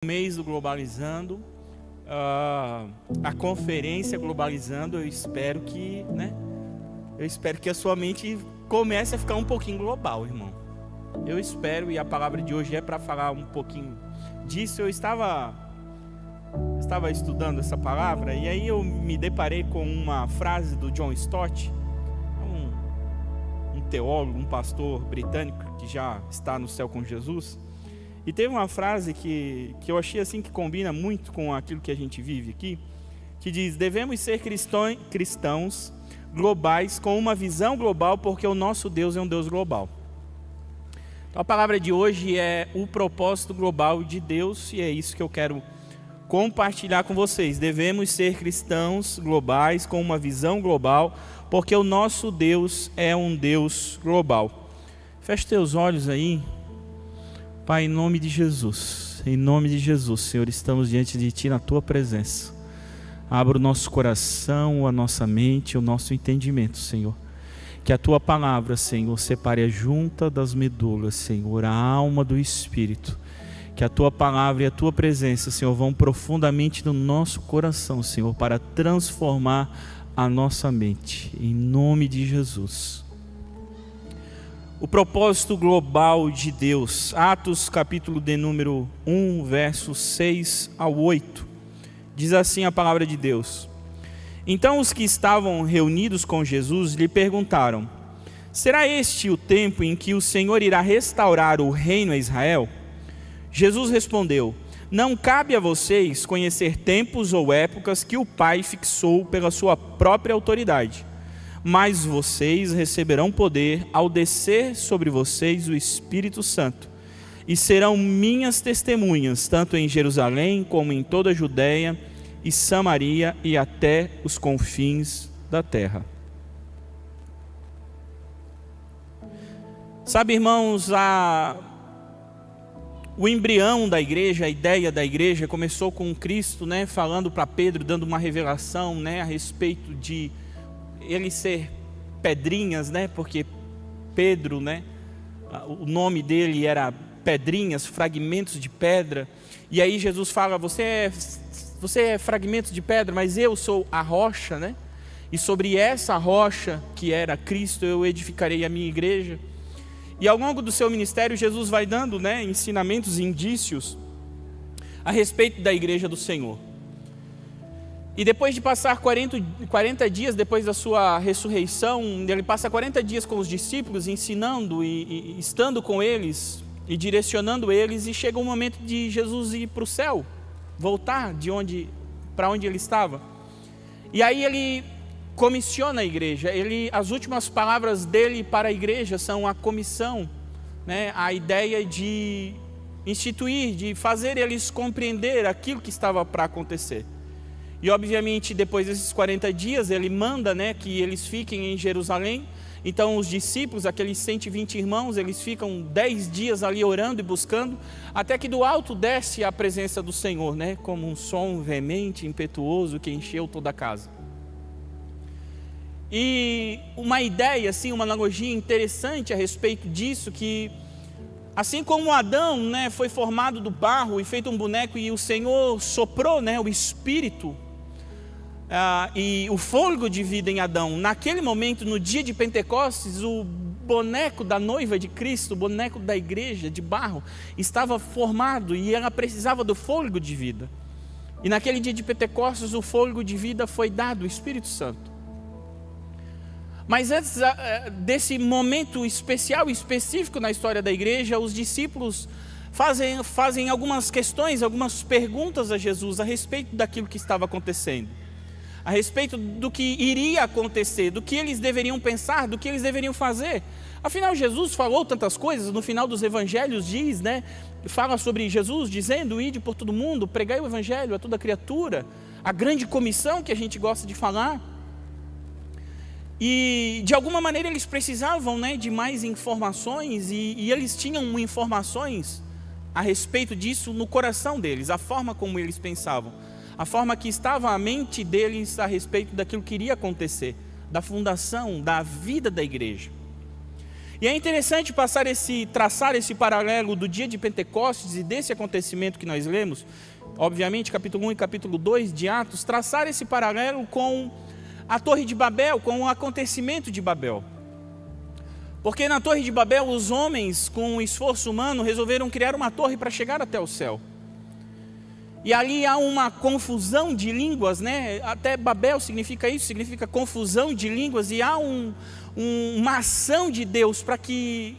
Mês do Globalizando, a conferência Globalizando, eu espero que a sua mente comece a ficar um pouquinho global, irmão. Eu espero, e a palavra de hoje é para falar um pouquinho disso. Eu estava estudando essa palavra, e aí eu me deparei com uma frase do John Stott, um teólogo, um pastor britânico que já está no céu com Jesus. E teve uma frase que eu achei assim que combina muito com aquilo que a gente vive aqui, que diz: devemos ser cristãos globais com uma visão global, porque o nosso Deus é um Deus global. Então a palavra de hoje é o propósito global de Deus, e é isso que eu quero compartilhar com vocês. Devemos ser cristãos globais com uma visão global, porque o nosso Deus é um Deus global. Feche teus olhos aí. Pai, em nome de Jesus, Senhor, estamos diante de Ti na Tua presença. Abra o nosso coração, a nossa mente, o nosso entendimento, Senhor. Que a Tua palavra, Senhor, separe a junta das medulas, Senhor, a alma do Espírito. Que a Tua palavra e a Tua presença, Senhor, vão profundamente no nosso coração, Senhor, para transformar a nossa mente. Em nome de Jesus. O propósito global de Deus. Atos capítulo de número 1, versos 6 ao 8. Diz assim a palavra de Deus: então os que estavam reunidos com Jesus lhe perguntaram: será este o tempo em que o Senhor irá restaurar o reino a Israel? Jesus respondeu: não cabe a vocês conhecer tempos ou épocas que o Pai fixou pela sua própria autoridade. Mas vocês receberão poder ao descer sobre vocês o Espírito Santo, e serão minhas testemunhas, tanto em Jerusalém como em toda a Judeia e Samaria e até os confins da terra. Sabe, irmãos, o embrião da igreja, a ideia da igreja começou com Cristo, falando para Pedro, dando uma revelação, a respeito de ele ser Pedrinhas, porque Pedro, o nome dele era Pedrinhas, fragmentos de pedra. E aí Jesus fala: você é fragmento de pedra, mas eu sou a rocha, e sobre essa rocha que era Cristo eu edificarei a minha igreja. E ao longo do seu ministério Jesus vai dando ensinamentos e indícios a respeito da igreja do Senhor. E depois de passar 40 dias depois da sua ressurreição, ele passa 40 dias com os discípulos, ensinando e estando com eles e direcionando eles, e chega o momento de Jesus ir para o céu, voltar para onde ele estava. E aí ele comissiona a igreja. As últimas palavras dele para a igreja são a comissão, a ideia de instituir, de fazer eles compreender aquilo que estava para acontecer. E obviamente depois desses 40 dias ele manda que eles fiquem em Jerusalém. Então os discípulos, aqueles 120 irmãos, eles ficam 10 dias ali orando e buscando, até que do alto desce a presença do Senhor, como um som veemente, impetuoso, que encheu toda a casa. E uma ideia, assim, uma analogia interessante a respeito disso, que assim como Adão foi formado do barro e feito um boneco, e o Senhor soprou o Espírito e o fôlego de vida em Adão, naquele momento, no dia de Pentecostes, o boneco da noiva de Cristo, o boneco da igreja de barro, estava formado e ela precisava do fôlego de vida. E naquele dia de Pentecostes o fôlego de vida foi dado, o Espírito Santo. Mas antes desse momento especial e específico na história da igreja, os discípulos fazem algumas questões, algumas perguntas a Jesus a respeito daquilo que estava acontecendo, a respeito do que iria acontecer, do que eles deveriam pensar, do que eles deveriam fazer. Afinal, Jesus falou tantas coisas. No final dos evangelhos diz, fala sobre Jesus dizendo: ide por todo mundo, pregai o evangelho a toda criatura, a grande comissão que a gente gosta de falar. E de alguma maneira eles precisavam de mais informações, e eles tinham informações a respeito disso no coração deles, a forma como eles pensavam, a forma que estava a mente deles a respeito daquilo que iria acontecer, da fundação, da vida da igreja. E é interessante traçar esse paralelo do dia de Pentecostes e desse acontecimento que nós lemos, obviamente capítulo 1 e capítulo 2 de Atos, traçar esse paralelo com a Torre de Babel, com o acontecimento de Babel. Porque na Torre de Babel os homens, com um esforço humano, resolveram criar uma torre para chegar até o céu. E ali há uma confusão de línguas, né? Até Babel significa isso, significa confusão de línguas, e há uma ação de Deus para que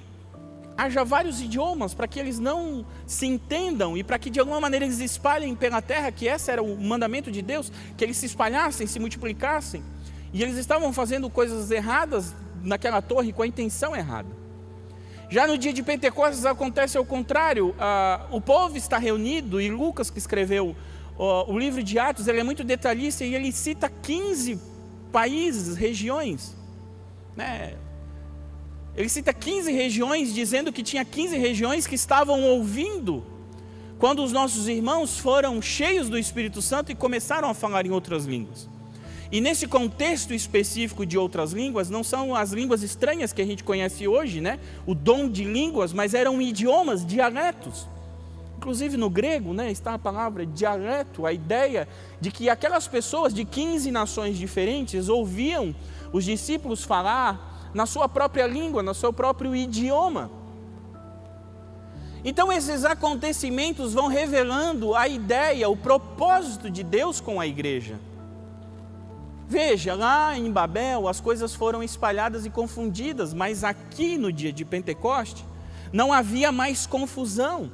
haja vários idiomas, para que eles não se entendam e para que de alguma maneira eles espalhem pela terra, que esse era o mandamento de Deus, que eles se espalhassem, se multiplicassem. E eles estavam fazendo coisas erradas naquela torre com a intenção errada. Já no dia de Pentecostes acontece ao contrário, o povo está reunido, e Lucas, que escreveu o livro de Atos, ele é muito detalhista e ele cita 15 países, regiões, né? Ele cita 15 regiões, dizendo que tinha 15 regiões que estavam ouvindo quando os nossos irmãos foram cheios do Espírito Santo e começaram a falar em outras línguas. E nesse contexto específico de outras línguas, não são as línguas estranhas que a gente conhece hoje, né? O dom de línguas, mas eram idiomas, dialetos. Inclusive no grego, né, está a palavra dialeto, a ideia de que aquelas pessoas de 15 nações diferentes ouviam os discípulos falar na sua própria língua, no seu próprio idioma. Então esses acontecimentos vão revelando a ideia, o propósito de Deus com a igreja. Veja, lá em Babel as coisas foram espalhadas e confundidas, mas aqui no dia de Pentecoste não havia mais confusão.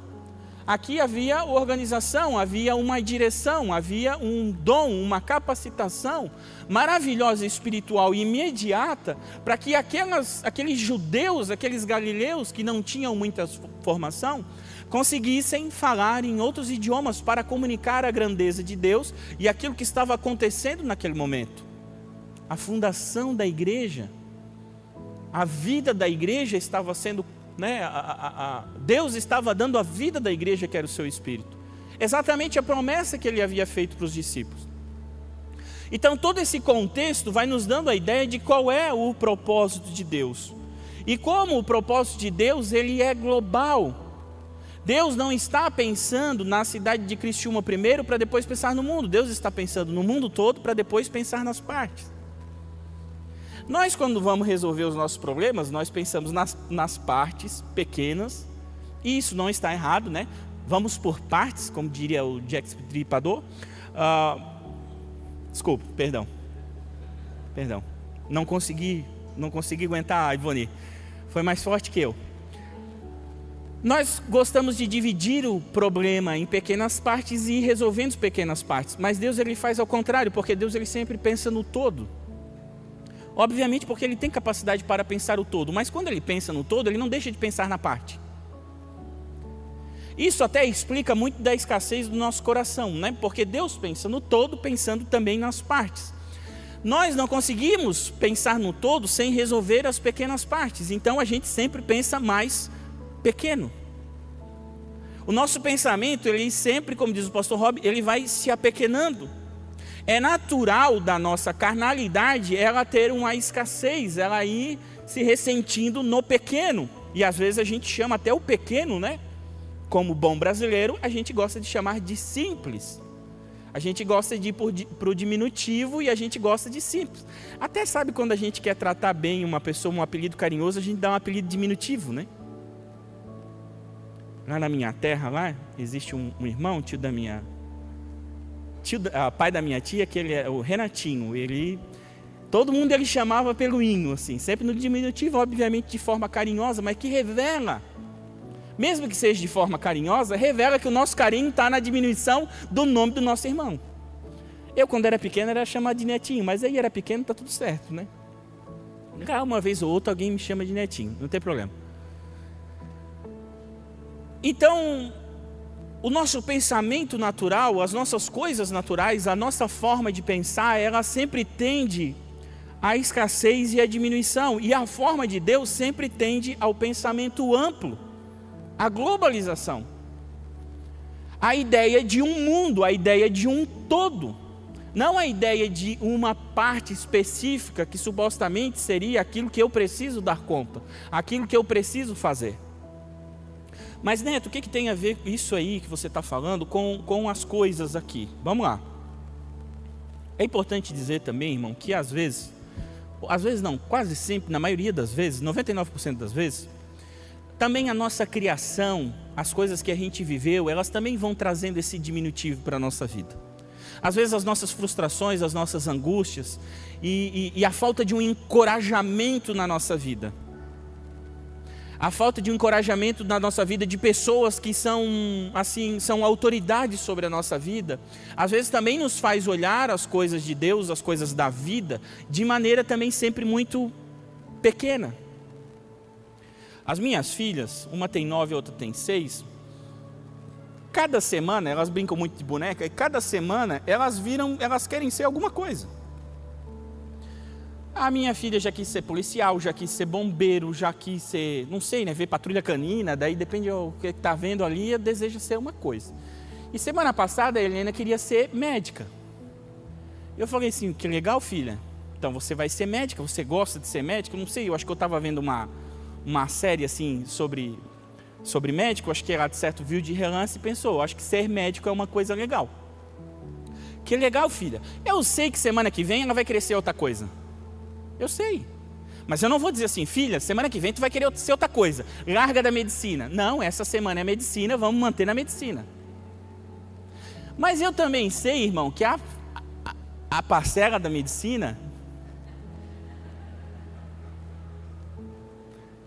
Aqui havia organização, havia uma direção, havia um dom, uma capacitação maravilhosa, espiritual e imediata, para que aqueles judeus, aqueles galileus que não tinham muita formação, conseguissem falar em outros idiomas para comunicar a grandeza de Deus e aquilo que estava acontecendo naquele momento. A fundação da igreja, a vida da igreja estava sendo, né, Deus estava dando a vida da igreja, que era o seu Espírito. Exatamente a promessa que ele havia feito para os discípulos. Então todo esse contexto vai nos dando a ideia de qual é o propósito de Deus. E como o propósito de Deus, ele é global. Deus não está pensando na cidade de Criciúma primeiro para depois pensar no mundo. Deus está pensando no mundo todo para depois pensar nas partes. Nós, quando vamos resolver os nossos problemas, nós pensamos nas partes pequenas, e isso não está errado, né? Vamos por partes, como diria o Jack Stripador. Desculpa, perdão. Não consegui aguentar, Ivone. Foi mais forte que eu. Nós gostamos de dividir o problema em pequenas partes e ir resolvendo as pequenas partes, mas Deus ele faz ao contrário, porque Deus ele sempre pensa no todo. Obviamente porque ele tem capacidade para pensar o todo, mas quando ele pensa no todo, ele não deixa de pensar na parte. Isso até explica muito da escassez do nosso coração, né? Porque Deus pensa no todo, pensando também nas partes. Nós não conseguimos pensar no todo sem resolver as pequenas partes, então a gente sempre pensa mais pequeno. O nosso pensamento, ele sempre, como diz o pastor Rob, ele vai se apequenando. É natural da nossa carnalidade ela ter uma escassez, ela ir se ressentindo no pequeno. E às vezes a gente chama até o pequeno, né? Como bom brasileiro, a gente gosta de chamar de simples. A gente gosta de ir para o diminutivo e a gente gosta de simples. Até sabe quando a gente quer tratar bem uma pessoa, um apelido carinhoso, a gente dá um apelido diminutivo, né? Lá na minha terra, lá, existe um irmão, pai da minha tia, que ele é o Renatinho. Todo mundo ele chamava pelo inho, assim, sempre no diminutivo, obviamente de forma carinhosa, mas que revela, mesmo que seja de forma carinhosa, revela que o nosso carinho está na diminuição do nome do nosso irmão. Eu, quando era pequeno, era chamado de Netinho, mas aí era pequeno, está tudo certo, né? Uma vez ou outra alguém me chama de Netinho, não tem problema. Então, o nosso pensamento natural, as nossas coisas naturais, a nossa forma de pensar, ela sempre tende à escassez e à diminuição. E a forma de Deus sempre tende ao pensamento amplo, à globalização. A ideia de um mundo, a ideia de um todo. Não a ideia de uma parte específica que supostamente seria aquilo que eu preciso dar conta, aquilo que eu preciso fazer. Mas Neto, o que tem a ver isso aí que você está falando com as coisas aqui? Vamos lá. É importante dizer também, irmão, que às vezes não, quase sempre, na maioria das vezes, 99% das vezes, também a nossa criação, as coisas que a gente viveu, elas também vão trazendo esse diminutivo para a nossa vida. Às vezes as nossas frustrações, as nossas angústias e a falta de um encorajamento na nossa vida. A falta de um encorajamento na nossa vida de pessoas que são autoridades sobre a nossa vida, às vezes também nos faz olhar as coisas de Deus, as coisas da vida, de maneira também sempre muito pequena. As minhas filhas, uma tem 9 e outra tem 6, cada semana, elas brincam muito de boneca, e cada semana elas querem ser alguma coisa. A minha filha já quis ser policial, já quis ser bombeiro, já quis ser, não sei, né, ver patrulha canina, daí depende do que está vendo ali, deseja ser uma coisa. E semana passada a Helena queria ser médica. Eu falei assim, que legal, filha, então você vai ser médica, você gosta de ser médica? Não sei, eu acho que eu estava vendo uma série assim sobre médico, acho que ela de certo viu de relance e pensou, acho que ser médico é uma coisa legal. Que legal, filha, eu sei que semana que vem ela vai querer ser outra coisa. Eu sei, mas eu não vou dizer assim, filha, semana que vem tu vai querer ser outra coisa, larga da medicina. Não, essa semana é medicina, vamos manter na medicina. Mas eu também sei, irmão, que a parcela da medicina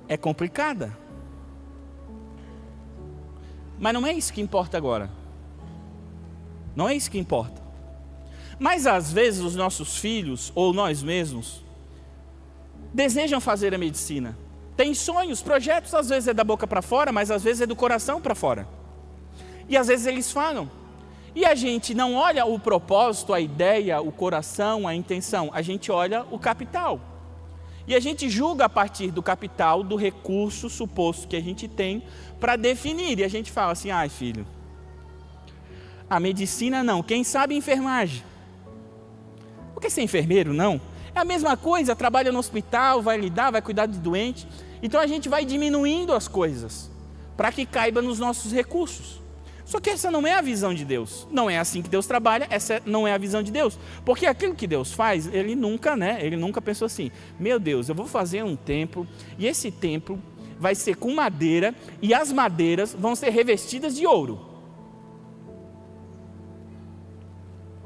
é complicada. Mas não é isso que importa agora. Não é isso que importa. Mas às vezes os nossos filhos, ou nós mesmos, desejam fazer a medicina. Tem sonhos, projetos, às vezes é da boca para fora, mas às vezes é do coração para fora. E às vezes eles falam. E a gente não olha o propósito, a ideia, o coração, a intenção. A gente olha o capital. E a gente julga a partir do capital, do recurso suposto que a gente tem para definir. E a gente fala assim, ai filho, a medicina não, quem sabe enfermagem. Por que ser enfermeiro não? É a mesma coisa, trabalha no hospital, vai lidar, vai cuidar de doente. Então a gente vai diminuindo as coisas para que caiba nos nossos recursos. Só que essa não é a visão de Deus. Não é assim que Deus trabalha, essa não é a visão de Deus. Porque aquilo que Deus faz, Ele nunca pensou assim, meu Deus, eu vou fazer um templo, e esse templo vai ser com madeira, e as madeiras vão ser revestidas de ouro.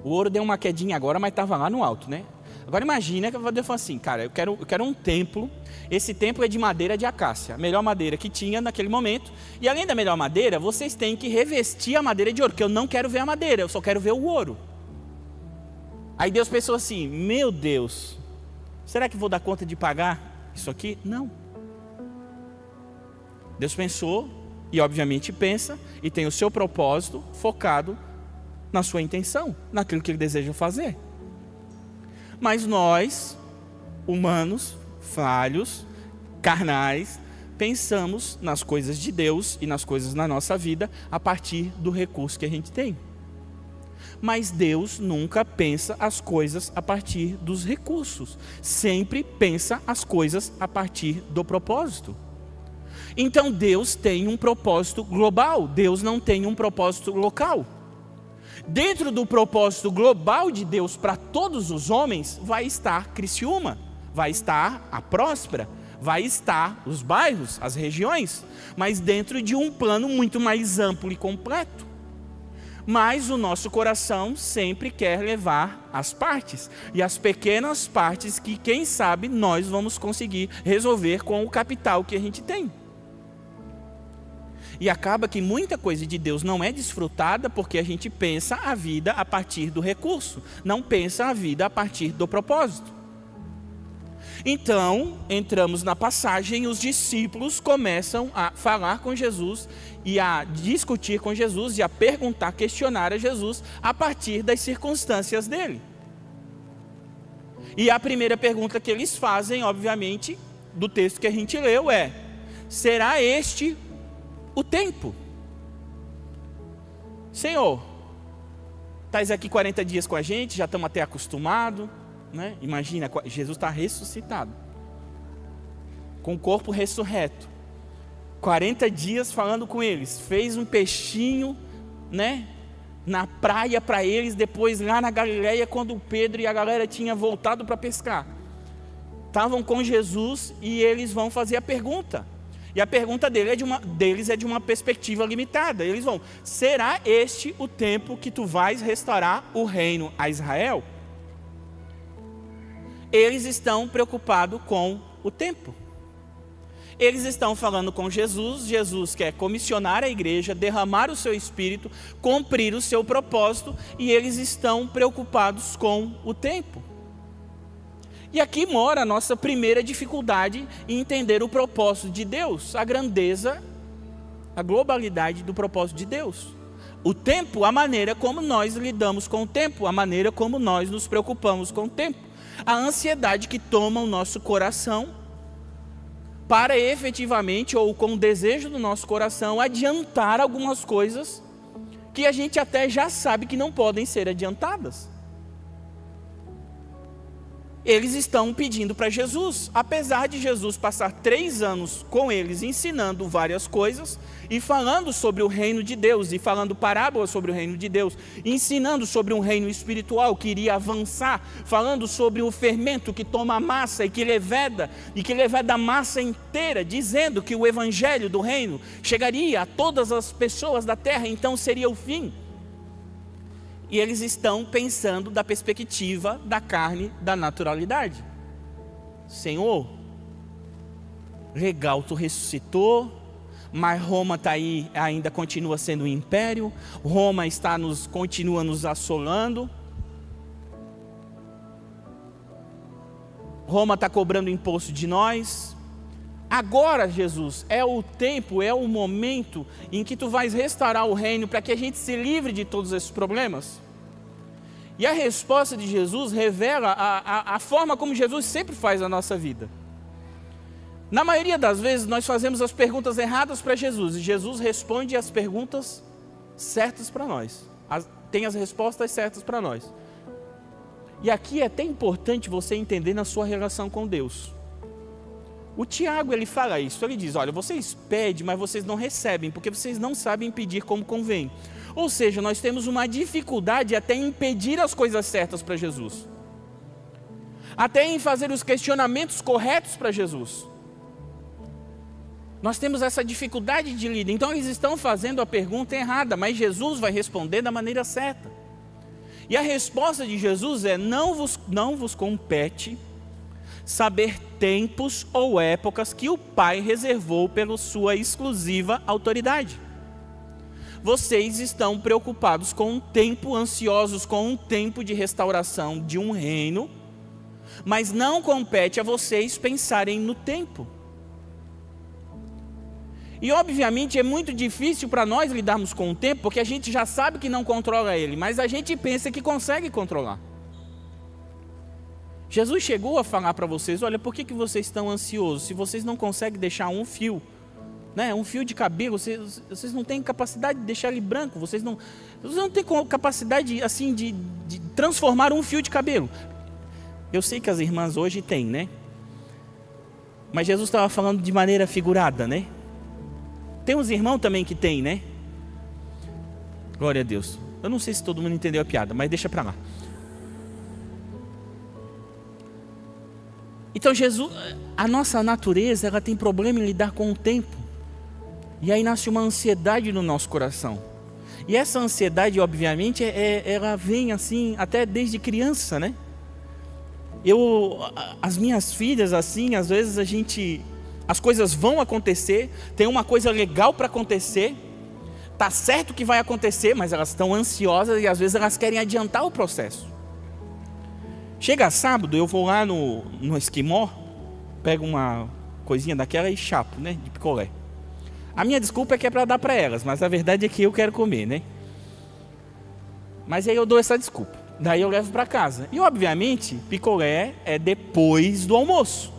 O ouro deu uma quedinha agora, mas estava lá no alto, né? Agora imagina que Deus falou assim, cara, eu quero um templo, esse templo é de madeira de acácia, a melhor madeira que tinha naquele momento, e além da melhor madeira, vocês têm que revestir a madeira de ouro, porque eu não quero ver a madeira, eu só quero ver o ouro. Aí Deus pensou assim, meu Deus, será que vou dar conta de pagar isso aqui? Não. Deus pensou, e obviamente pensa, e tem o seu propósito focado na sua intenção, naquilo que Ele deseja fazer. Mas nós, humanos, falhos, carnais, pensamos nas coisas de Deus e nas coisas na nossa vida a partir do recurso que a gente tem. Mas Deus nunca pensa as coisas a partir dos recursos. Sempre pensa as coisas a partir do propósito. Então Deus tem um propósito global, Deus não tem um propósito local. Dentro do propósito global de Deus para todos os homens, vai estar Criciúma, vai estar a Próspera, vai estar os bairros, as regiões, mas dentro de um plano muito mais amplo e completo. Mas o nosso coração sempre quer levar as partes, e as pequenas partes que, quem sabe, nós vamos conseguir resolver com o capital que a gente tem. E acaba que muita coisa de Deus não é desfrutada porque a gente pensa a vida a partir do recurso, não pensa a vida a partir do propósito. Então, entramos na passagem e os discípulos começam a falar com Jesus e a discutir com Jesus e a perguntar, questionar a Jesus a partir das circunstâncias dele. E a primeira pergunta que eles fazem, obviamente, do texto que a gente leu é: será este o tempo? Senhor, Estás aqui 40 dias com a gente, já estamos até acostumados, né? Imagina, Jesus está ressuscitado, com o corpo ressurreto, 40 dias falando com eles, fez um peixinho, né, na praia para eles, depois lá na Galileia, quando o Pedro e a galera tinham voltado para pescar, estavam com Jesus e eles vão fazer a pergunta. E a pergunta deles é de uma perspectiva limitada. Eles vão: será este o tempo que tu vais restaurar o reino a Israel? Eles estão preocupados com o tempo. Eles estão falando com Jesus. Jesus quer comissionar a igreja, derramar o seu espírito, cumprir o seu propósito, e eles estão preocupados com o tempo. E aqui mora a nossa primeira dificuldade em entender o propósito de Deus, a grandeza, a globalidade do propósito de Deus. O tempo, a maneira como nós lidamos com o tempo, a maneira como nós nos preocupamos com o tempo, a ansiedade que toma o nosso coração para efetivamente, ou com o desejo do nosso coração, adiantar algumas coisas que a gente até já sabe que não podem ser adiantadas. Eles estão pedindo para Jesus, apesar de Jesus passar 3 anos com eles, ensinando várias coisas, e falando sobre o reino de Deus, e falando parábolas sobre o reino de Deus, ensinando sobre um reino espiritual que iria avançar, falando sobre o fermento que toma a massa e que leveda a massa inteira, dizendo que o evangelho do reino chegaria a todas as pessoas da terra, então seria o fim. E eles estão pensando da perspectiva da carne, da naturalidade. Senhor, legal, tu ressuscitou, mas Roma está aí, ainda continua sendo um império. Roma continua nos assolando. Roma está cobrando imposto de nós. Agora, Jesus, é o tempo, é o momento em que tu vais restaurar o reino para que a gente se livre de todos esses problemas? E a resposta de Jesus revela a forma como Jesus sempre faz a nossa vida. Na maioria das vezes nós fazemos as perguntas erradas para Jesus, e Jesus responde as perguntas certas para nós, tem as respostas certas para nós. E aqui é até importante você entender na sua relação com Deus. O Tiago, ele fala isso, ele diz: olha, vocês pedem, mas vocês não recebem, porque vocês não sabem pedir como convém. Ou seja, nós temos uma dificuldade até em pedir as coisas certas para Jesus, até em fazer os questionamentos corretos para Jesus. Nós temos essa dificuldade de lidar. Então eles estão fazendo a pergunta errada, mas Jesus vai responder da maneira certa. E a resposta de Jesus é: não vos compete saber tempos ou épocas que o Pai reservou pela sua exclusiva autoridade. Vocês estão preocupados com um tempo, ansiosos com um tempo de restauração de um reino, mas não compete a vocês pensarem no tempo. E obviamente é muito difícil para nós lidarmos com o tempo, porque a gente já sabe que não controla ele, mas a gente pensa que consegue controlar. Jesus chegou a falar para vocês: olha, por que vocês estão ansiosos? Se vocês não conseguem deixar um fio, né, um fio de cabelo, vocês não têm capacidade de deixar ele branco, vocês não têm capacidade assim de transformar um fio de cabelo. Eu sei que as irmãs hoje têm, né? Mas Jesus estava falando de maneira figurada, né? Tem uns irmãos também que tem, né? Glória a Deus. Eu não sei se todo mundo entendeu a piada, mas deixa para lá. Então Jesus, a nossa natureza, ela tem problema em lidar com o tempo. E aí nasce uma ansiedade no nosso coração. E essa ansiedade, obviamente, ela vem assim, até desde criança, né? As minhas filhas, assim, às vezes as coisas vão acontecer, tem uma coisa legal para acontecer, tá certo que vai acontecer, mas elas estão ansiosas e às vezes elas querem adiantar o processo. Chega sábado, eu vou lá no Esquimó, pego uma coisinha daquela e chapo, né, de picolé. A minha desculpa é que é para dar para elas, mas a verdade é que eu quero comer, né? Mas aí eu dou essa desculpa, daí eu levo para casa. E obviamente, picolé é depois do almoço.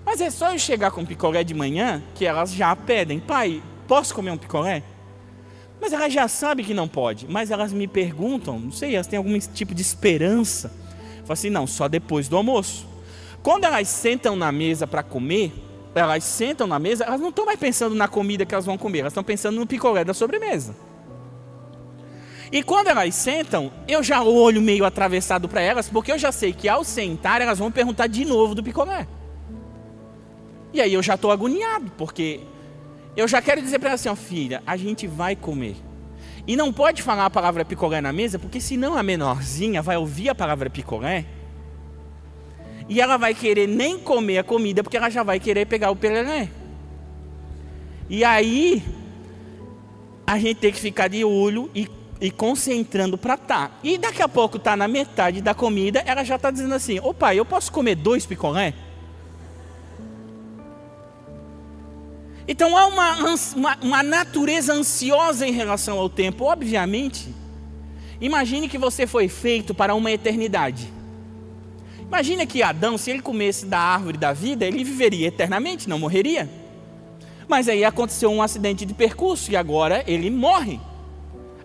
Mas é só eu chegar com picolé de manhã que elas já pedem: pai, posso comer um picolé? Mas elas já sabem que não pode, mas elas me perguntam, não sei, elas têm algum tipo de esperança. Falam assim, não, só depois do almoço. Quando elas sentam na mesa para comer, elas não estão mais pensando na comida que elas vão comer, elas estão pensando no picolé da sobremesa. E quando elas sentam, eu já olho meio atravessado para elas, porque eu já sei que ao sentar elas vão perguntar de novo do picolé. E aí eu já estou agoniado, porque eu já quero dizer para ela assim, ó, filha, a gente vai comer. E não pode falar a palavra picolé na mesa, porque senão a menorzinha vai ouvir a palavra picolé e ela vai querer nem comer a comida, porque ela já vai querer pegar o pelelé. E aí a gente tem que ficar de olho e concentrando para tá. E daqui a pouco tá na metade da comida, ela já está dizendo assim, ô pai, eu posso comer 2 picolé? Então há uma natureza ansiosa em relação ao tempo. Obviamente, imagine que você foi feito para uma eternidade. Imagine que Adão, se ele comesse da árvore da vida, ele viveria eternamente, não morreria. Mas aí aconteceu um acidente de percurso e agora ele morre.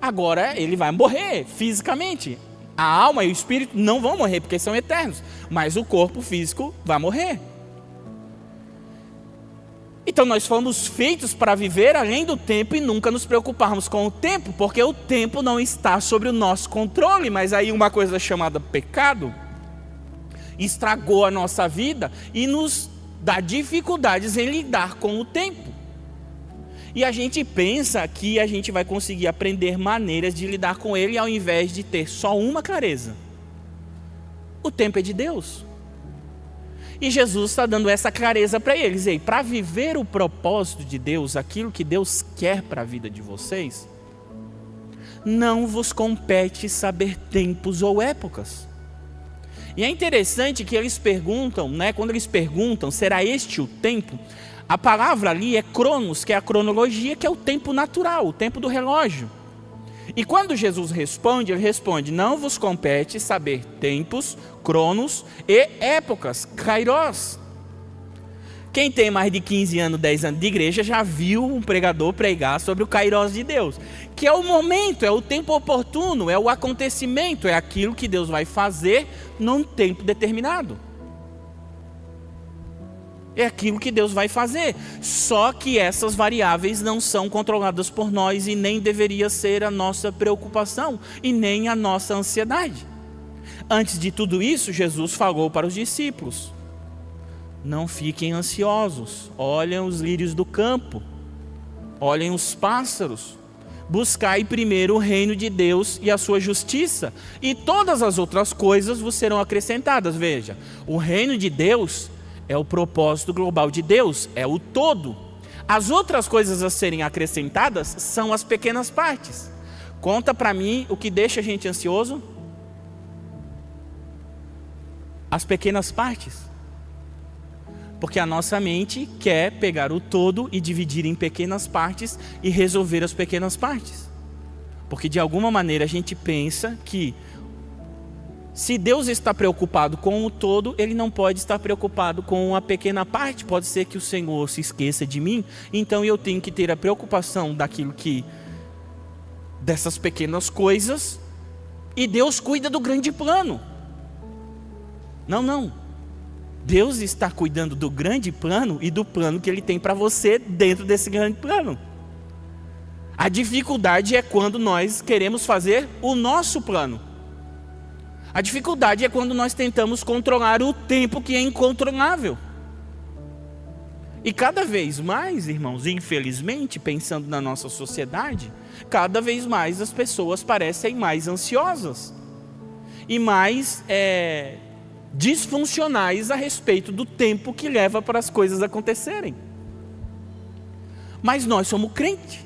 Agora ele vai morrer fisicamente. A alma e o espírito não vão morrer porque são eternos, mas o corpo físico vai morrer. Então nós fomos feitos para viver além do tempo e nunca nos preocuparmos com o tempo, porque o tempo não está sobre o nosso controle. Mas aí uma coisa chamada pecado estragou a nossa vida e nos dá dificuldades em lidar com o tempo. E a gente pensa que a gente vai conseguir aprender maneiras de lidar com ele ao invés de ter só uma clareza. O tempo é de Deus. E Jesus está dando essa clareza para eles. E para viver o propósito de Deus, aquilo que Deus quer para a vida de vocês, não vos compete saber tempos ou épocas. E é interessante que eles perguntam, né? Quando eles perguntam, será este o tempo? A palavra ali é cronos, que é a cronologia, que é o tempo natural, o tempo do relógio. E quando Jesus responde, ele responde, não vos compete saber tempos, cronos e épocas, kairos. Quem tem mais de 15 anos, 10 anos de igreja, já viu um pregador pregar sobre o kairos de Deus, que é o momento, é o tempo oportuno, é o acontecimento, é aquilo que Deus vai fazer num tempo determinado. É aquilo que Deus vai fazer. Só que essas variáveis não são controladas por nós e nem deveria ser a nossa preocupação e nem a nossa ansiedade. Antes de tudo isso, Jesus falou para os discípulos, não fiquem ansiosos, olhem os lírios do campo, olhem os pássaros, buscai primeiro o reino de Deus e a sua justiça, e todas as outras coisas vos serão acrescentadas. Veja, o reino de Deus é o propósito global de Deus, é o todo. As outras coisas a serem acrescentadas são as pequenas partes. Conta para mim o que deixa a gente ansioso? As pequenas partes. Porque a nossa mente quer pegar o todo e dividir em pequenas partes e resolver as pequenas partes. Porque de alguma maneira a gente pensa que se Deus está preocupado com o todo, Ele não pode estar preocupado com uma pequena parte. Pode ser que o Senhor se esqueça de mim, então eu tenho que ter a preocupação dessas pequenas coisas, e Deus cuida do grande plano. Não. Deus está cuidando do grande plano e do plano que Ele tem para você dentro desse grande plano. A dificuldade é quando nós queremos fazer o nosso plano. A dificuldade é quando nós tentamos controlar o tempo que é incontrolável. E cada vez mais, irmãos, infelizmente, pensando na nossa sociedade, cada vez mais as pessoas parecem mais ansiosas e mais disfuncionais a respeito do tempo que leva para as coisas acontecerem. Mas nós somos crentes.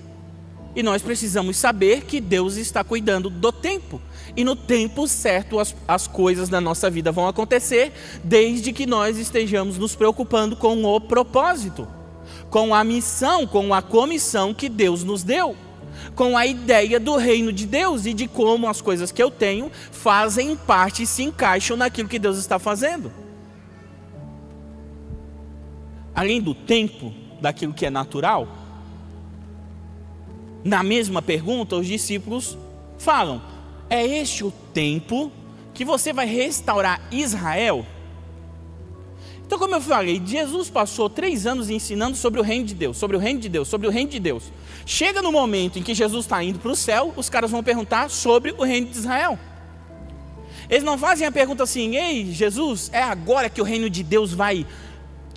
E nós precisamos saber que Deus está cuidando do tempo. E no tempo certo as coisas da nossa vida vão acontecer, desde que nós estejamos nos preocupando com o propósito, com a missão, com a comissão que Deus nos deu, com a ideia do reino de Deus e de como as coisas que eu tenho fazem parte e se encaixam naquilo que Deus está fazendo. Além do tempo, daquilo que é natural, na mesma pergunta, os discípulos falam: é este o tempo que você vai restaurar Israel? Então, como eu falei, Jesus passou 3 anos ensinando sobre o reino de Deus, sobre o reino de Deus, sobre o reino de Deus. Chega no momento em que Jesus está indo para o céu, os caras vão perguntar sobre o reino de Israel. Eles não fazem a pergunta assim: ei, Jesus, é agora que o reino de Deus vai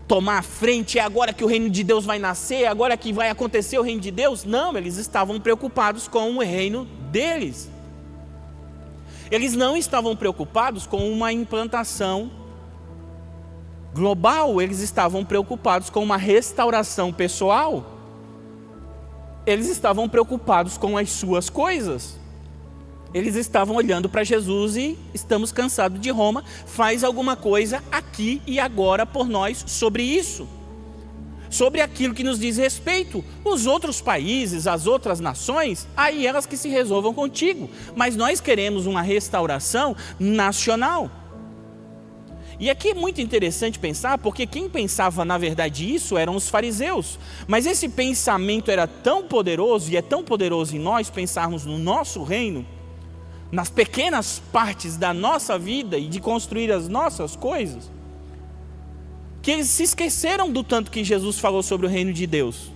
tomar a frente, é agora que o reino de Deus vai nascer, é agora que vai acontecer o reino de Deus? Não, eles estavam preocupados com o reino deles. Eles não estavam preocupados com uma implantação global, eles estavam preocupados com uma restauração pessoal. Eles estavam preocupados com as suas coisas. Eles estavam olhando para Jesus e: estamos cansados de Roma, faz alguma coisa aqui e agora por nós sobre isso, sobre aquilo que nos diz respeito. Os outros países, as outras nações, aí elas que se resolvam contigo, mas nós queremos uma restauração nacional. E aqui é muito interessante pensar, porque quem pensava na verdade isso eram os fariseus. Mas esse pensamento era tão poderoso, e é tão poderoso em nós pensarmos no nosso reino, nas pequenas partes da nossa vida e de construir as nossas coisas, que eles se esqueceram do tanto que Jesus falou sobre o reino de Deus.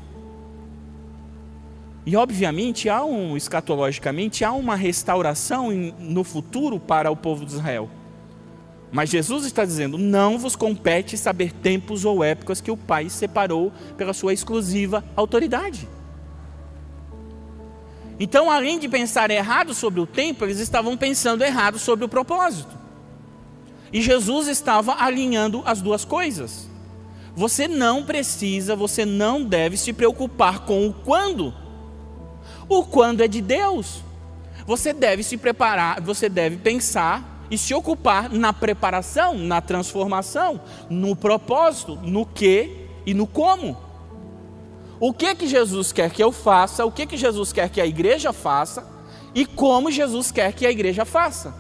E obviamente, escatologicamente, há uma restauração no futuro para o povo de Israel. Mas Jesus está dizendo: não vos compete saber tempos ou épocas que o Pai separou pela sua exclusiva autoridade. Então, além de pensar errado sobre o tempo, eles estavam pensando errado sobre o propósito. E Jesus estava alinhando as duas coisas. Você não precisa, você não deve se preocupar com o quando. O quando é de Deus. Você deve se preparar, você deve pensar e se ocupar na preparação, na transformação, no propósito, no que e no como. O que Jesus quer que eu faça, o que Jesus quer que a igreja faça e como Jesus quer que a igreja faça.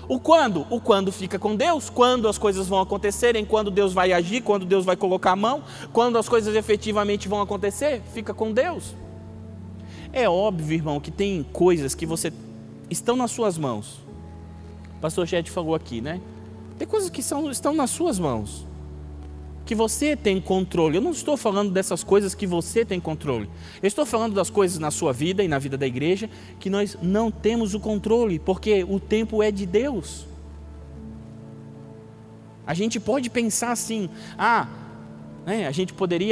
O quando fica com Deus, quando as coisas vão acontecerem, quando Deus vai agir, quando Deus vai colocar a mão, quando as coisas efetivamente vão acontecer, fica com Deus. É óbvio, irmão, que tem coisas que estão nas suas mãos. O pastor Ched falou aqui, né? Tem coisas que estão nas suas mãos, que você tem controle. Eu não estou falando dessas coisas que você tem controle. Eu estou falando das coisas na sua vida e na vida da igreja que nós não temos o controle, porque o tempo é de Deus. A gente pode pensar assim: a gente pode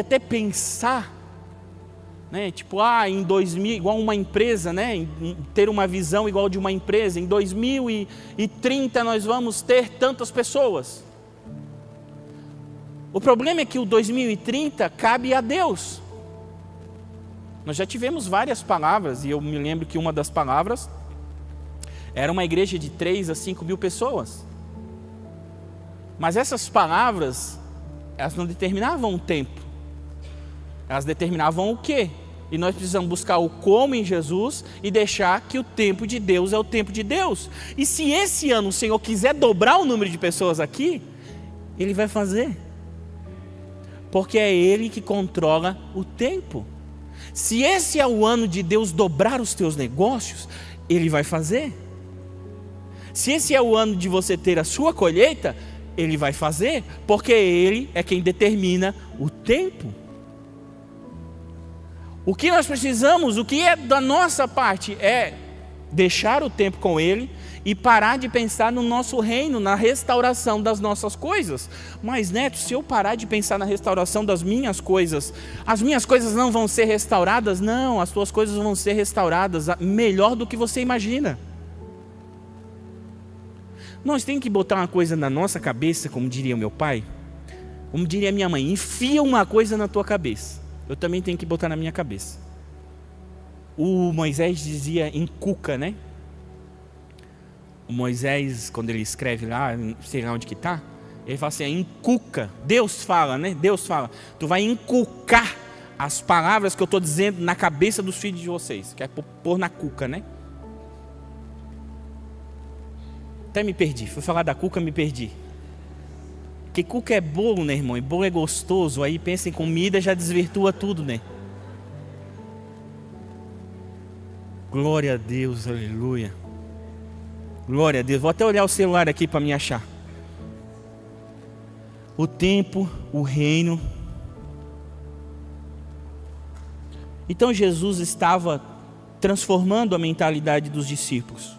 até pensar, né, tipo, em 2000, igual uma empresa, né, ter uma visão igual de uma empresa, em 2030 nós vamos ter tantas pessoas. O problema é que o 2030 cabe a Deus. Nós já tivemos várias palavras, e eu me lembro que uma das palavras era uma igreja de 3 a 5 mil pessoas. Mas essas palavras, elas não determinavam o tempo. Elas determinavam o quê? E nós precisamos buscar o como em Jesus e deixar que o tempo de Deus é o tempo de Deus. E se esse ano o Senhor quiser dobrar o número de pessoas aqui, Ele vai fazer. Porque é Ele que controla o tempo. Se esse é o ano de Deus dobrar os teus negócios, Ele vai fazer. Se esse é o ano de você ter a sua colheita, Ele vai fazer. Porque Ele é quem determina o tempo. O que nós precisamos, o que é da nossa parte, é deixar o tempo com Ele e parar de pensar no nosso reino, na restauração das nossas coisas. Mas, Neto, se eu parar de pensar na restauração das minhas coisas, as minhas coisas não vão ser restauradas? Não, as tuas coisas vão ser restauradas melhor do que você imagina. Nós temos que botar uma coisa na nossa cabeça, como diria meu pai, como diria minha mãe: enfia uma coisa na tua cabeça. Eu também tenho que botar na minha cabeça. O Moisés dizia encuca, né? O Moisés, quando ele escreve lá, sei lá onde que está, ele fala assim: encuca. Deus fala, né? Deus fala: tu vai encucar as palavras que eu estou dizendo na cabeça dos filhos de vocês. Que é pôr na cuca, né? Até me perdi. Fui falar da cuca, me perdi. Porque cuca é bolo, né, irmão? E bolo é gostoso. Aí pensa em comida, já desvirtua tudo, né? Glória a Deus, aleluia. Glória a Deus. Vou até olhar o celular aqui para me achar. O tempo, o reino. Então Jesus estava transformando a mentalidade dos discípulos,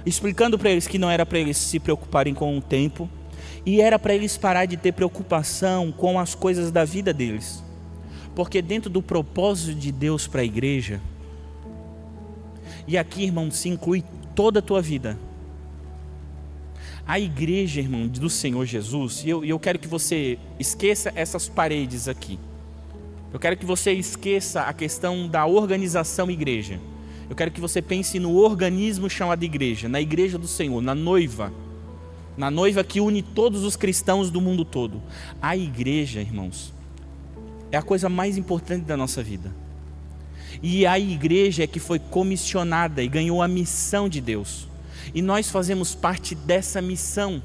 explicando para eles que não era para eles se preocuparem com o tempo, e era para eles parar de ter preocupação com as coisas da vida deles. Porque dentro do propósito de Deus para a igreja, e aqui, irmão, se inclui toda a tua vida. A igreja, irmão, do Senhor Jesus, e eu quero que você esqueça essas paredes aqui. Eu quero que você esqueça a questão da organização igreja. Eu quero que você pense no organismo chamado igreja, na igreja do Senhor, na noiva que une todos os cristãos do mundo todo. A igreja, irmãos, é a coisa mais importante da nossa vida. E a igreja é que foi comissionada e ganhou a missão de Deus. E nós fazemos parte dessa missão.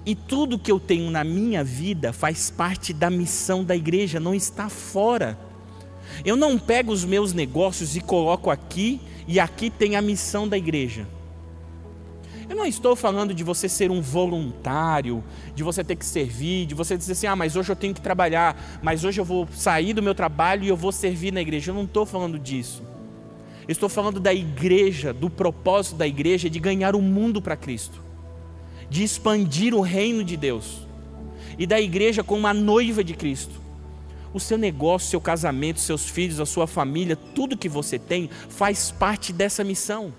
E tudo que eu tenho na minha vida faz parte da missão da igreja, não está fora. Eu não pego os meus negócios e coloco aqui, e aqui tem a missão da igreja. Eu não estou falando de você ser um voluntário, de você ter que servir, de você dizer assim, mas hoje eu tenho que trabalhar, mas hoje eu vou sair do meu trabalho e eu vou servir na igreja. Eu não estou falando disso. Eu estou falando da igreja, do propósito da igreja de ganhar o mundo para Cristo, de expandir o reino de Deus, e da igreja como uma noiva de Cristo. O seu negócio, seu casamento, seus filhos, a sua família, tudo que você tem faz parte dessa missão.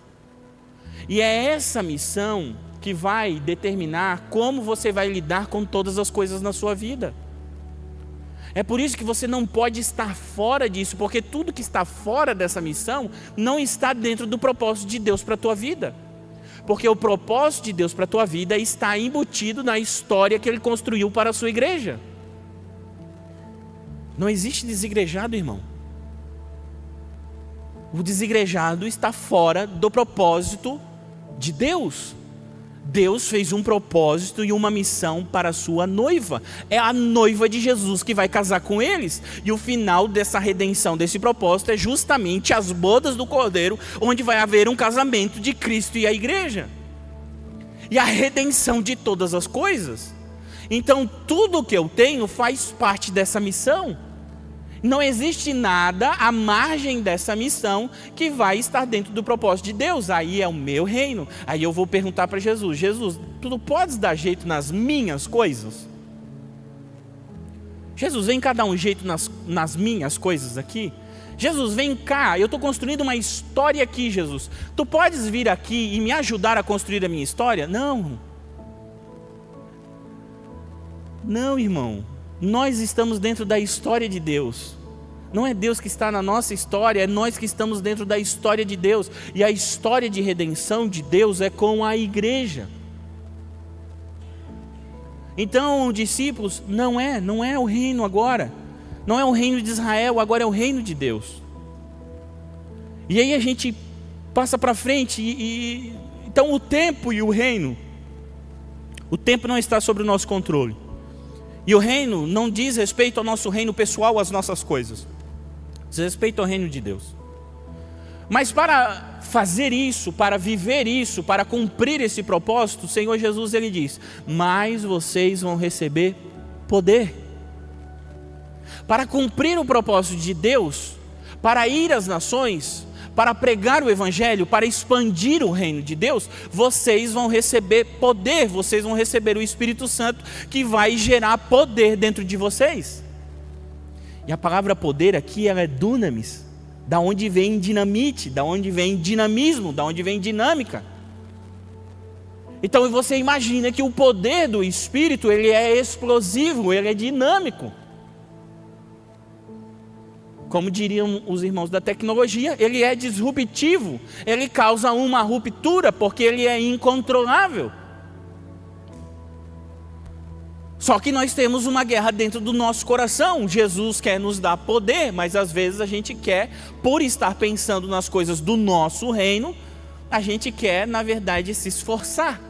E é essa missão que vai determinar como você vai lidar com todas as coisas na sua vida. É por isso que você não pode estar fora disso, porque tudo que está fora dessa missão não está dentro do propósito de Deus para a tua vida. Porque o propósito de Deus para a tua vida está embutido na história que Ele construiu para a sua igreja. Não existe desigrejado, irmão. O desigrejado está fora do propósito de Deus. Deus fez um propósito e uma missão para a sua noiva. É a noiva de Jesus que vai casar com eles. E o final dessa redenção, desse propósito, é justamente as bodas do Cordeiro, onde vai haver um casamento de Cristo e a igreja. E a redenção de todas as coisas. Então tudo que eu tenho faz parte dessa missão. Não existe nada à margem dessa missão que vai estar dentro do propósito de Deus. Aí é o meu reino. Aí eu vou perguntar para Jesus: Jesus, tu não podes dar jeito nas minhas coisas? Jesus, vem cá dar um jeito nas minhas coisas aqui. Jesus, vem cá, eu estou construindo uma história aqui, Jesus. Tu podes vir aqui e me ajudar a construir a minha história? Não. Não, irmão. Nós estamos dentro da história de Deus. Não é Deus que está na nossa história, é nós que estamos dentro da história de Deus. E a história de redenção de Deus é com a igreja. Então, discípulos, não é o reino agora. Não é o reino de Israel, agora é o reino de Deus. E aí a gente passa para frente então o tempo e o reino. O tempo não está sob o nosso controle. E o reino não diz respeito ao nosso reino pessoal, às nossas coisas. Diz respeito ao reino de Deus. Mas para fazer isso, para viver isso, para cumprir esse propósito, o Senhor Jesus, Ele diz: mas vocês vão receber poder. Para cumprir o propósito de Deus, para ir às nações, para pregar o evangelho, para expandir o reino de Deus, vocês vão receber poder, vocês vão receber o Espírito Santo, que vai gerar poder dentro de vocês. E a palavra poder aqui, ela é dunamis, da onde vem dinamite, da onde vem dinamismo, da onde vem dinâmica. Então você imagina que o poder do Espírito, ele é explosivo, ele é dinâmico. Como diriam os irmãos da tecnologia, ele é disruptivo, ele causa uma ruptura, porque ele é incontrolável. Só que nós temos uma guerra dentro do nosso coração. Jesus quer nos dar poder, mas às vezes a gente quer, por estar pensando nas coisas do nosso reino, a gente quer, na verdade, se esforçar.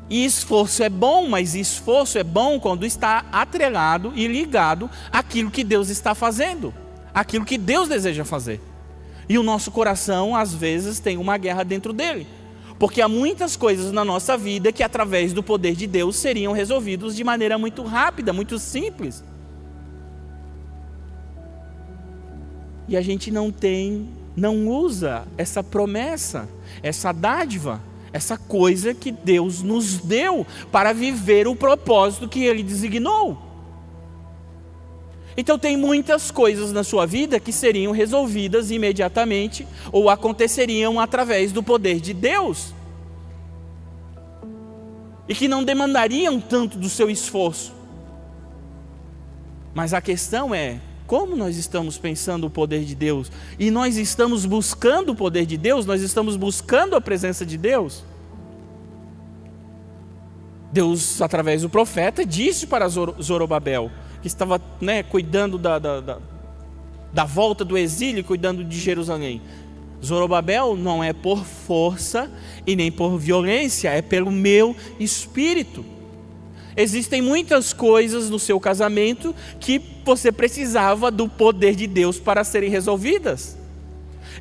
E esforço é bom, mas esforço é bom quando está atrelado e ligado àquilo que Deus está fazendo, aquilo que Deus deseja fazer. E o nosso coração, às vezes, tem uma guerra dentro dele. Porque há muitas coisas na nossa vida que, através do poder de Deus, seriam resolvidos de maneira muito rápida, muito simples. E a gente não usa essa promessa, essa dádiva, essa coisa que Deus nos deu para viver o propósito que Ele designou. Então tem muitas coisas na sua vida que seriam resolvidas imediatamente ou aconteceriam através do poder de Deus. E que não demandariam tanto do seu esforço. Mas a questão é, como nós estamos pensando o poder de Deus? E nós estamos buscando o poder de Deus? Nós estamos buscando a presença de Deus? Deus, através do profeta, disse para Zorobabel, que estava cuidando da volta do exílio, cuidando de Jerusalém. Zorobabel, não é por força e nem por violência, é pelo meu espírito. Existem muitas coisas no seu casamento que você precisava do poder de Deus para serem resolvidas.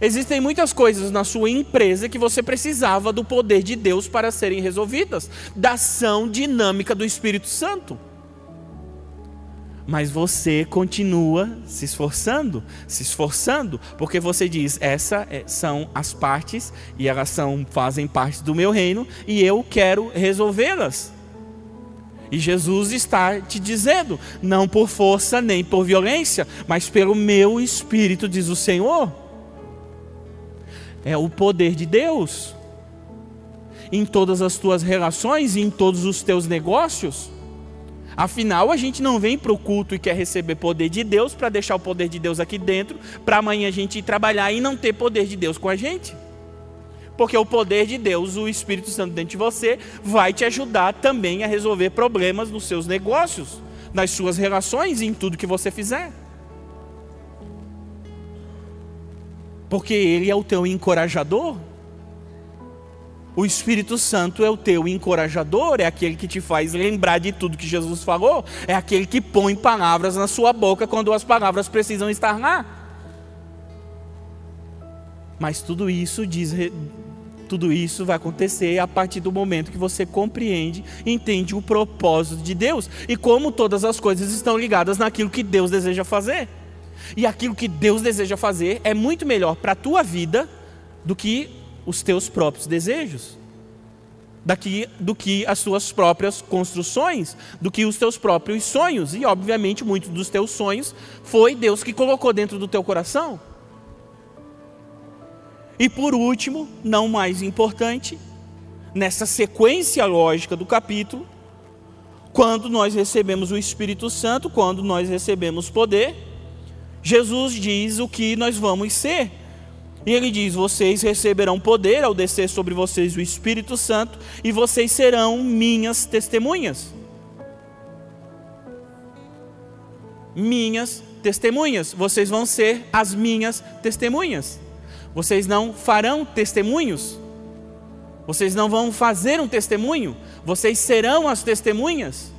Existem muitas coisas na sua empresa que você precisava do poder de Deus para serem resolvidas, da ação dinâmica do Espírito Santo. Mas você continua se esforçando, porque você diz, essas são as partes e elas fazem parte do meu reino e eu quero resolvê-las. E Jesus está te dizendo, não por força nem por violência, mas pelo meu Espírito, diz o Senhor. É o poder de Deus em todas as tuas relações, em todos os teus negócios. Afinal, a gente não vem para o culto e quer receber poder de Deus para deixar o poder de Deus aqui dentro, para amanhã a gente ir trabalhar e não ter poder de Deus com a gente. Porque o poder de Deus, o Espírito Santo dentro de você, vai te ajudar também a resolver problemas nos seus negócios, nas suas relações e em tudo que você fizer. Porque Ele é o teu encorajador. O Espírito Santo é o teu encorajador, é aquele que te faz lembrar de tudo que Jesus falou, é aquele que põe palavras na sua boca quando as palavras precisam estar lá. Mas tudo isso vai acontecer a partir do momento que você compreende, entende o propósito de Deus e como todas as coisas estão ligadas naquilo que Deus deseja fazer. E aquilo que Deus deseja fazer é muito melhor para a tua vida do que os teus próprios desejos, do que as tuas próprias construções, do que os teus próprios sonhos. E obviamente muitos dos teus sonhos foi Deus que colocou dentro do teu coração. E por último, não mais importante, nessa sequência lógica do capítulo, quando nós recebemos o Espírito Santo, quando nós recebemos poder, Jesus diz o que nós vamos ser. E Ele diz, vocês receberão poder ao descer sobre vocês o Espírito Santo, e vocês serão minhas testemunhas. Minhas testemunhas, vocês vão ser as minhas testemunhas. Vocês não farão testemunhos, vocês não vão fazer um testemunho, vocês serão as testemunhas.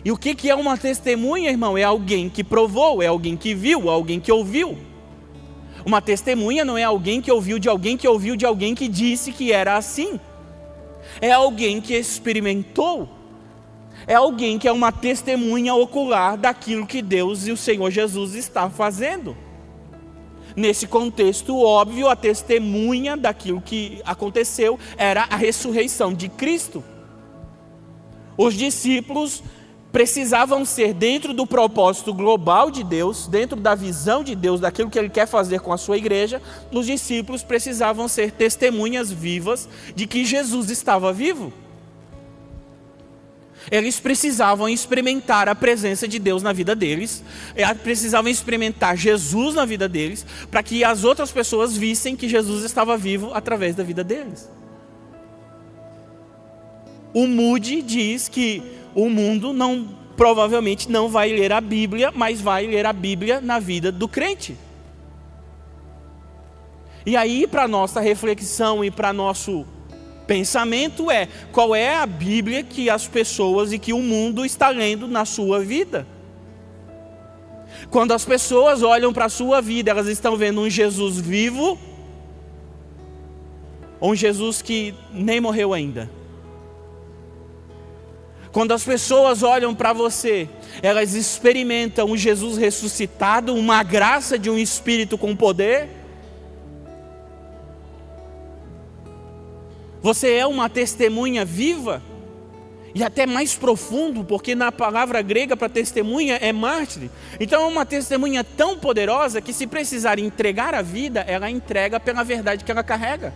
E o que é uma testemunha, irmão? É alguém que provou, é alguém que viu, alguém que ouviu. Uma testemunha não é alguém que ouviu de alguém que ouviu de alguém que disse que era assim. É alguém que experimentou. É alguém que é uma testemunha ocular daquilo que Deus e o Senhor Jesus está fazendo. Nesse contexto óbvio, a testemunha daquilo que aconteceu era a ressurreição de Cristo. Os discípulos precisavam ser, dentro do propósito global de Deus, dentro da visão de Deus, daquilo que Ele quer fazer com a sua igreja, os discípulos precisavam ser testemunhas vivas de que Jesus estava vivo. Eles precisavam experimentar a presença de Deus na vida deles, precisavam experimentar Jesus na vida deles, para que as outras pessoas vissem que Jesus estava vivo através da vida deles. O Moody diz que o mundo provavelmente não vai ler a Bíblia, mas vai ler a Bíblia na vida do crente. E aí, para nossa reflexão e para nosso pensamento qual é a Bíblia que as pessoas e que o mundo está lendo na sua vida? Quando as pessoas olham para a sua vida, elas estão vendo um Jesus vivo, ou um Jesus que nem morreu ainda. Quando as pessoas olham para você, elas experimentam um Jesus ressuscitado, uma graça de um Espírito com poder. Você é uma testemunha viva, e até mais profundo, porque na palavra grega para testemunha é mártir. Então é uma testemunha tão poderosa que, se precisar entregar a vida, ela entrega pela verdade que ela carrega.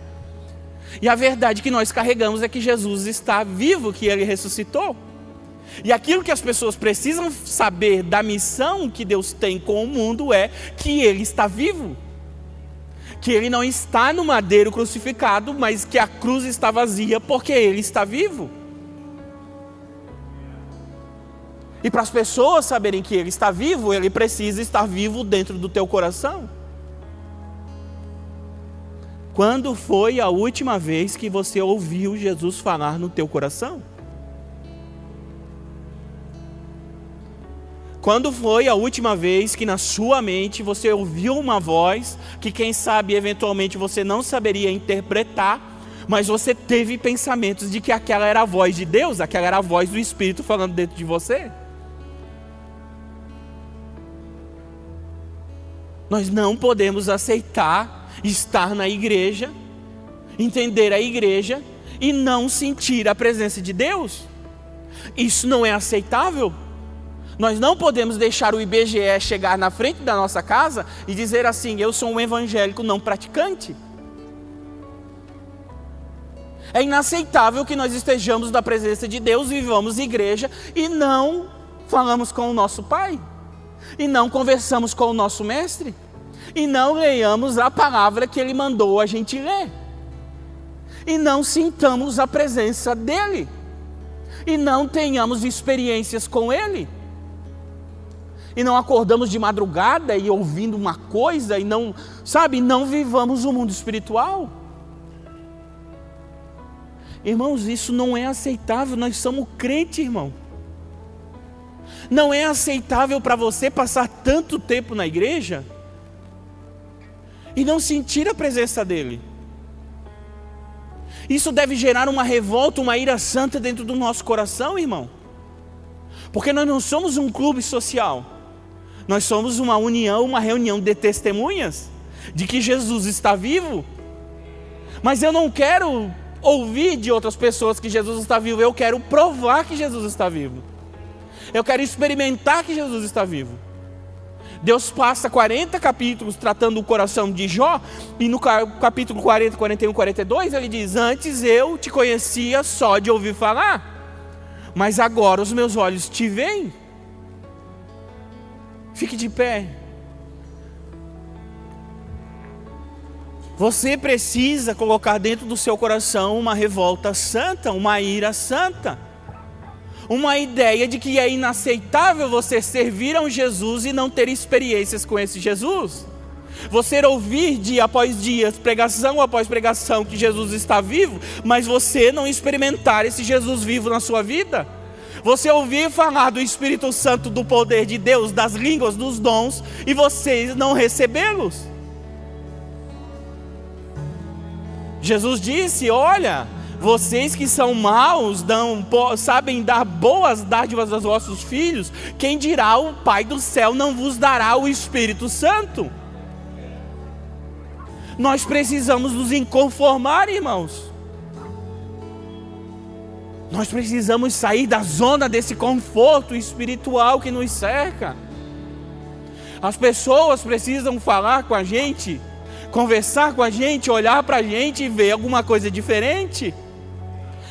E a verdade que nós carregamos é que Jesus está vivo, que Ele ressuscitou. E aquilo que as pessoas precisam saber da missão que Deus tem com o mundo é que Ele está vivo. Que Ele não está no madeiro crucificado, mas que a cruz está vazia porque Ele está vivo. E para as pessoas saberem que Ele está vivo, Ele precisa estar vivo dentro do teu coração. Quando foi a última vez que você ouviu Jesus falar no teu coração? Quando foi a última vez que na sua mente você ouviu uma voz que, quem sabe, eventualmente você não saberia interpretar, mas você teve pensamentos de que aquela era a voz de Deus, aquela era a voz do Espírito falando dentro de você? Nós não podemos aceitar estar na igreja, entender a igreja e não sentir a presença de Deus. Isso não é aceitável. Nós não podemos deixar o IBGE chegar na frente da nossa casa e dizer assim: eu sou um evangélico não praticante. É inaceitável que nós estejamos na presença de Deus, vivamos igreja e não falamos com o nosso Pai, e não conversamos com o nosso Mestre, e não leiamos a palavra que Ele mandou a gente ler, e não sintamos a presença dEle, e não tenhamos experiências com Ele, e não acordamos de madrugada e ouvindo uma coisa, e não, sabe, não vivamos o mundo espiritual. Irmãos, isso não é aceitável. Nós somos crentes, irmão. Não é aceitável para você passar tanto tempo na igreja e não sentir a presença dEle. Isso deve gerar uma revolta, uma ira santa dentro do nosso coração, irmão. Porque nós não somos um clube social. Nós somos uma união, uma reunião de testemunhas de que Jesus está vivo. Mas eu não quero ouvir de outras pessoas que Jesus está vivo. Eu quero provar que Jesus está vivo. Eu quero experimentar que Jesus está vivo. Deus passa 40 capítulos tratando o coração de Jó, e no capítulo 40, 41, 42, ele diz: antes eu te conhecia só de ouvir falar, mas agora os meus olhos te veem. Fique de pé. Você precisa colocar dentro do seu coração uma revolta santa, uma ira santa, uma ideia de que é inaceitável você servir a um Jesus e não ter experiências com esse Jesus. Você ouvir dia após dia, pregação após pregação, que Jesus está vivo, mas você não experimentar esse Jesus vivo na sua vida. Você ouvir falar do Espírito Santo, do poder de Deus, das línguas, dos dons, e vocês não recebê-los. Jesus disse: olha, vocês que são maus, sabem dar boas dádivas aos vossos filhos, quem dirá o Pai do céu não vos dará o Espírito Santo? Nós precisamos nos inconformar, irmãos. Nós precisamos sair da zona desse conforto espiritual que nos cerca. As pessoas precisam falar com a gente, conversar com a gente, olhar para a gente e ver alguma coisa diferente.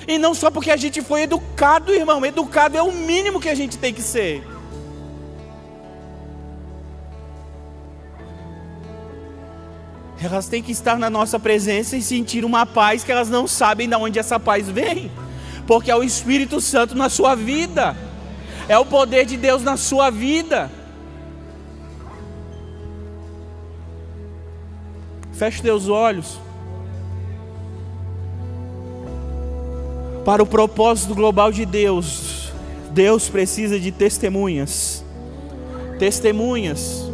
E não só porque a gente foi educado, irmão. Educado é o mínimo que a gente tem que ser. Elas têm que estar na nossa presença e sentir uma paz que elas não sabem de onde essa paz vem. Porque é o Espírito Santo na sua vida. É o poder de Deus na sua vida. Feche teus olhos. Para o propósito global de Deus, Deus precisa de testemunhas. testemunhas,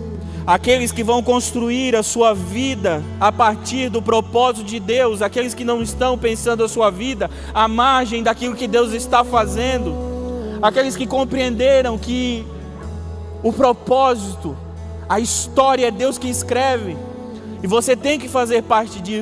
aqueles que vão construir a sua vida a partir do propósito de Deus, aqueles que não estão pensando a sua vida à margem daquilo que Deus está fazendo, aqueles que compreenderam que o propósito, a história é Deus que escreve, e você tem que fazer parte disso.